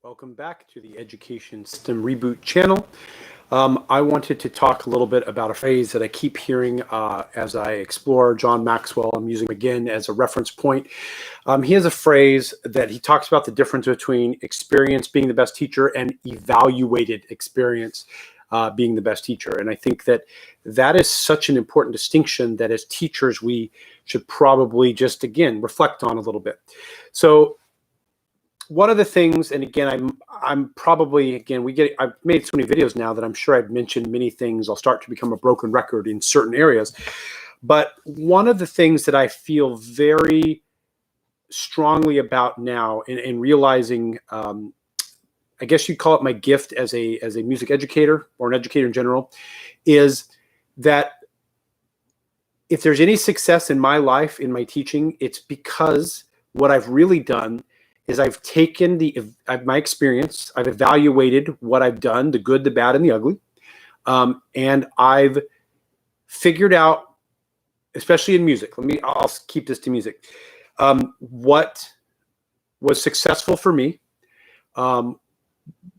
Welcome back to the Education System Reboot channel. I wanted to talk a little bit about a phrase that I keep hearing as I explore John Maxwell. I'm using him again as a reference point. He has a phrase that he talks about the difference between experience being the best teacher and evaluated experience being the best teacher. And I think that that is such an important distinction that as teachers, we should probably just, again, reflect on a little bit. So one of the things, and again, I'm probably, again, I've made so many videos now that I'm sure I've mentioned many things. I'll start to become a broken record in certain areas. But one of the things that I feel very strongly about now in realizing, I guess you'd call it my gift as a music educator or an educator in general, is that if there's any success in my life, in my teaching, it's because what I've really done is I've taken my experience, I've evaluated what I've done, the good, the bad, and the ugly, and I've figured out, especially in music, I'll keep this to music, what was successful for me,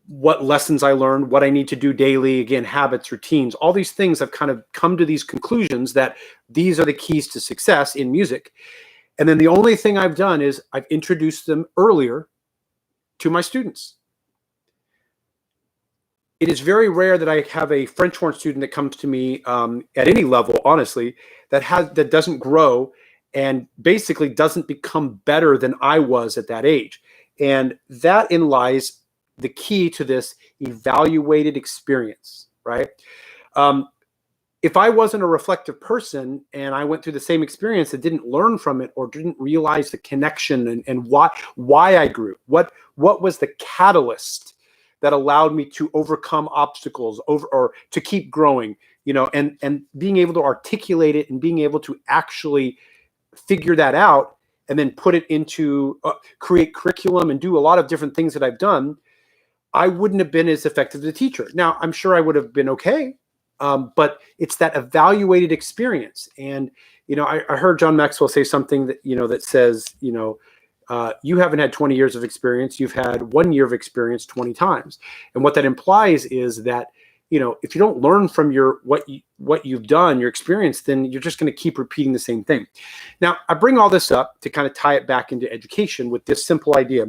what lessons I learned, what I need to do daily, again, habits, routines, all these things. I've kind of come to these conclusions that these are the keys to success in music. And then the only thing I've done is I've introduced them earlier to my students. It is very rare that I have a French horn student that comes to me at any level, honestly, that doesn't grow and basically doesn't become better than I was at that age. And that in lies the key to this evaluated experience, right? If I wasn't a reflective person and I went through the same experience and didn't learn from it or didn't realize the connection and why I grew, what was the catalyst that allowed me to overcome obstacles or to keep growing, and being able to articulate it and being able to actually figure that out and then put it into create curriculum and do a lot of different things that I've done, I wouldn't have been as effective as a teacher. Now, I'm sure I would have been okay. But it's that evaluated experience. And, I heard John Maxwell say something that, that says, you haven't had 20 years of experience. You've had 1 year of experience 20 times. And what that implies is that, if you don't learn from what you've done, your experience, then you're just going to keep repeating the same thing. Now, I bring all this up to kind of tie it back into education with this simple idea.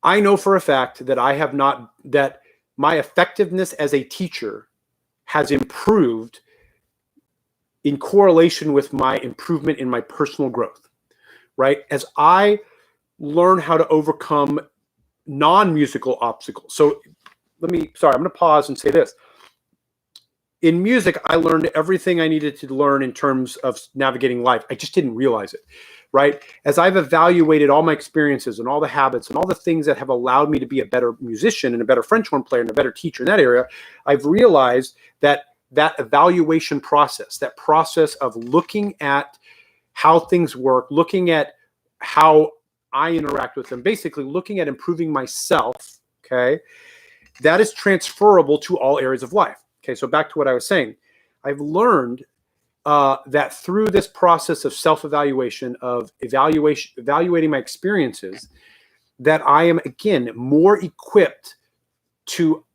I know for a fact that my effectiveness as a teacher has improved in correlation with my improvement in my personal growth, right? As I learn how to overcome non-musical obstacles. So I'm going to pause and say this. In music, I learned everything I needed to learn in terms of navigating life. I just didn't realize it, right? As I've evaluated all my experiences and all the habits and all the things that have allowed me to be a better musician and a better French horn player and a better teacher in that area, I've realized that evaluation process, that process of looking at how things work, looking at how I interact with them, basically looking at improving myself, okay, that is transferable to all areas of life. Okay, so back to what I was saying. I've learned that through this process of self-evaluation, of evaluating my experiences, that I am, again, more equipped to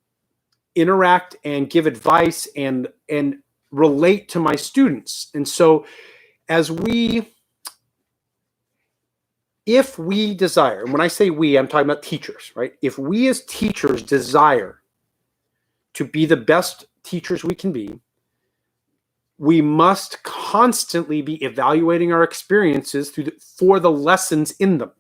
interact and give advice and relate to my students. And so if we desire, and when I say we, I'm talking about teachers, right? If we as teachers desire to be the best teachers we can be, we must constantly be evaluating our experiences for the lessons in them.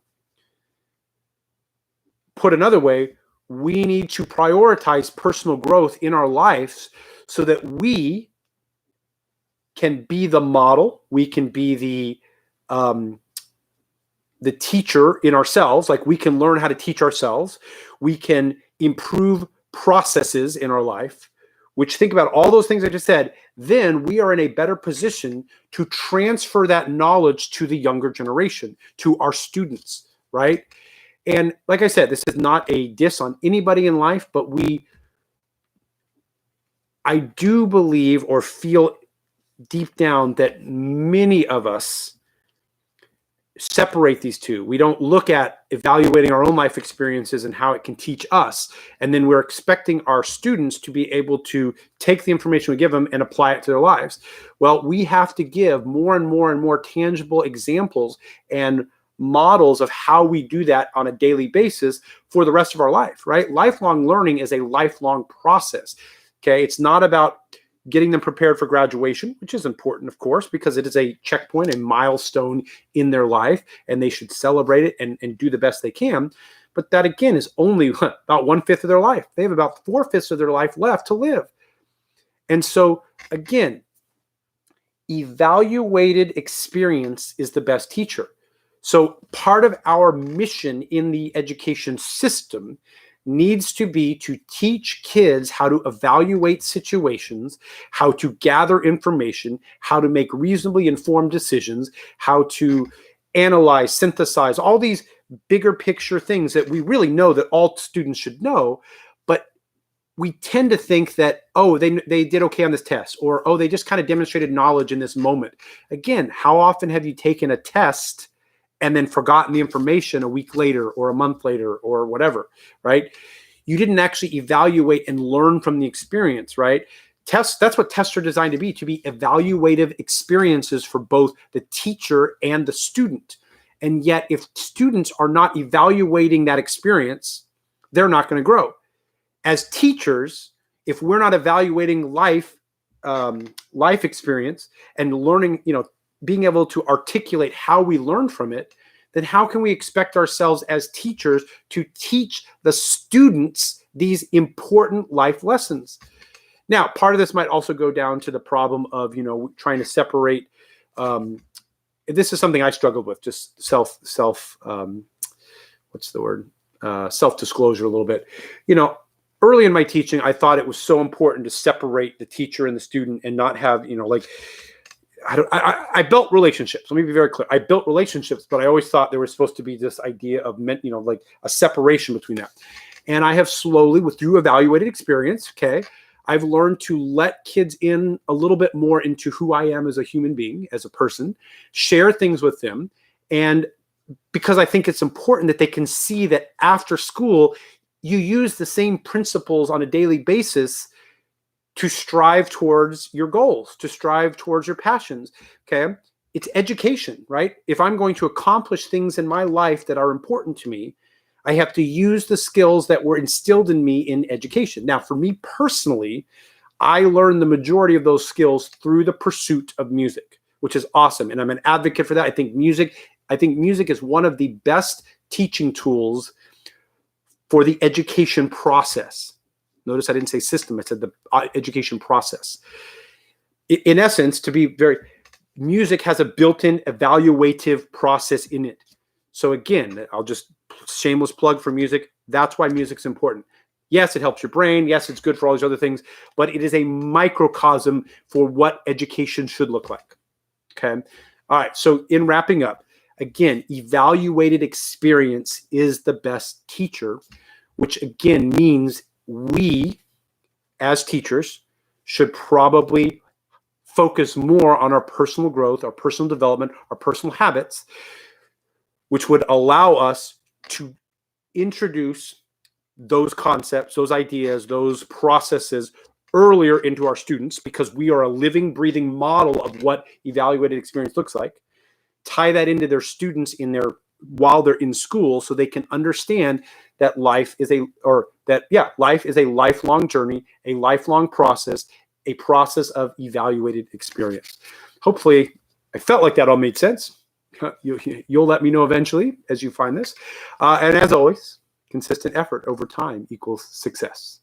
Put another way, we need to prioritize personal growth in our lives so that we can be the model, we can be the teacher in ourselves, like we can learn how to teach ourselves, we can improve processes in our life, which, think about all those things I just said, then we are in a better position to transfer that knowledge to the younger generation, to our students, right? And like I said, this is not a diss on anybody in life, but I do believe or feel deep down that many of us separate these two. We don't look at evaluating our own life experiences and how it can teach us. And then we're expecting our students to be able to take the information we give them and apply it to their lives. Well, we have to give more and more and more tangible examples and models of how we do that on a daily basis for the rest of our life, right? Lifelong learning is a lifelong process. Okay. It's not about getting them prepared for graduation, which is important, of course, because it is a checkpoint, a milestone in their life, and they should celebrate it and do the best they can. But that, again, is only about 1/5 of their life. They have about 4/5 of their life left to live. And so, again, evaluated experience is the best teacher. So part of our mission in the education system needs to be to teach kids how to evaluate situations, how to gather information, how to make reasonably informed decisions, how to analyze, synthesize, all these bigger picture things that we really know that all students should know. But we tend to think that, oh, they did okay on this test, or, oh, they just kind of demonstrated knowledge in this moment. Again, how often have you taken a test and then forgotten the information a week later or a month later or whatever, right? You didn't actually evaluate and learn from the experience, right? Tests, that's what tests are designed to be evaluative experiences for both the teacher and the student. And yet, if students are not evaluating that experience, they're not going to grow. As teachers, if we're not evaluating life experience and learning, being able to articulate how we learn from it, then how can we expect ourselves as teachers to teach the students these important life lessons? Now, part of this might also go down to the problem of, trying to separate. This is something I struggled with, just self-disclosure a little bit. Early in my teaching, I thought it was so important to separate the teacher and the student and not have, I built relationships. Let me be very clear. I built relationships, but I always thought there was supposed to be this idea of, like a separation between that. And I have slowly, through evaluated experience, I've learned to let kids in a little bit more into who I am as a human being, as a person, share things with them. And because I think it's important that they can see that after school, you use the same principles on a daily basis to strive towards your goals, to strive towards your passions, okay? It's education, right? If I'm going to accomplish things in my life that are important to me, I have to use the skills that were instilled in me in education. Now, for me personally, I learned the majority of those skills through the pursuit of music, which is awesome. And I'm an advocate for that. I think music is one of the best teaching tools for the education process. Notice I didn't say system, I said the education process. In essence, music has a built-in evaluative process in it. So again, I'll just shameless plug for music. That's why music's important. Yes, it helps your brain. Yes, it's good for all these other things, but it is a microcosm for what education should look like. Okay. All right. So in wrapping up, again, evaluated experience is the best teacher, which again means we, as teachers, should probably focus more on our personal growth, our personal development, our personal habits, which would allow us to introduce those concepts, those ideas, those processes earlier into our students, because we are a living, breathing model of what evaluated experience looks like. Tie that into their students while they're in school, so they can understand that life is a lifelong journey, a lifelong process, a process of evaluated experience. Hopefully, I felt like that all made sense. You'll let me know eventually as you find this. And as always, consistent effort over time equals success.